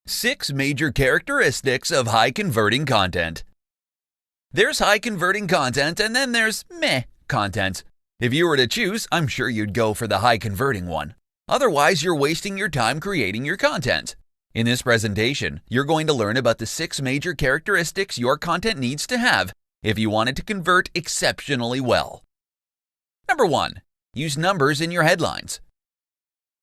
6 major characteristics of high-converting content. There's high-converting content, and then there's meh content. If you were to choose, I'm sure you'd go for the high-converting one. Otherwise, you're wasting your time creating your content. In this presentation, you're going to learn about the 6 major characteristics your content needs to have if you want it to convert exceptionally well. Number 1. Use numbers in your headlines.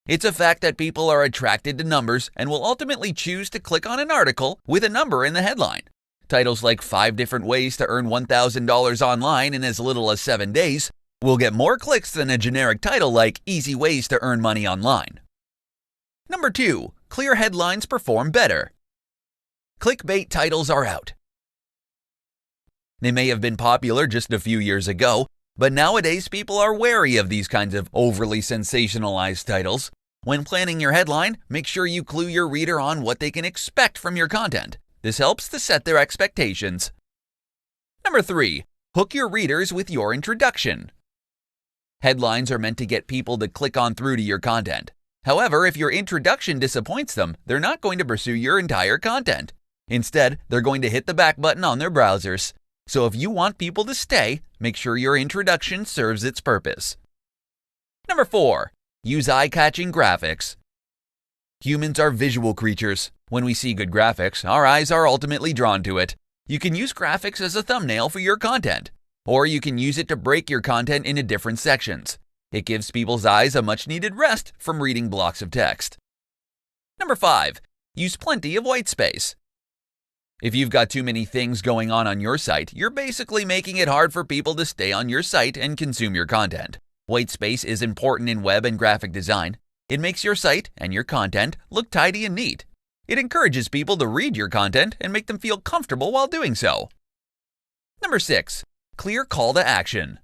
It's a fact that people are attracted to numbers and will ultimately choose to click on an article with a number in the headline. Titles like 5 different ways to earn $1,000 online in as little as 7 days will get more clicks than a generic title like Easy Ways to Earn Money Online. Number 2. Clear headlines perform better. Clickbait titles are out. They may have been popular just a few years ago, but nowadays people are wary of these kinds of overly sensationalized titles. When planning your headline, make sure you clue your reader on what they can expect from your content. This helps to set their expectations. Number 3. Hook your readers with your introduction. Headlines are meant to get people to click on through to your content. However, if your introduction disappoints them, they're not going to pursue your entire content. Instead, they're going to hit the back button on their browsers. So if you want people to stay, make sure your introduction serves its purpose. Number 4. Use eye-catching graphics. Humans are visual creatures. When we see good graphics, our eyes are ultimately drawn to it. You can use graphics as a thumbnail for your content, or you can use it to break your content into different sections. It gives people's eyes a much-needed rest from reading blocks of text. Number 5. Use plenty of white space. If you've got too many things going on your site, you're basically making it hard for people to stay on your site and consume your content. White space is important in web and graphic design. It makes your site and your content look tidy and neat. It encourages people to read your content and make them feel comfortable while doing so. Number 6. Clear call to action.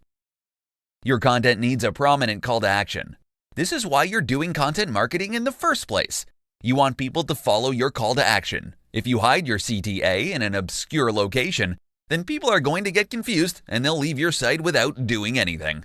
Your content needs a prominent call to action. This is why you're doing content marketing in the first place. You want people to follow your call to action. If you hide your CTA in an obscure location, then people are going to get confused and they'll leave your site without doing anything.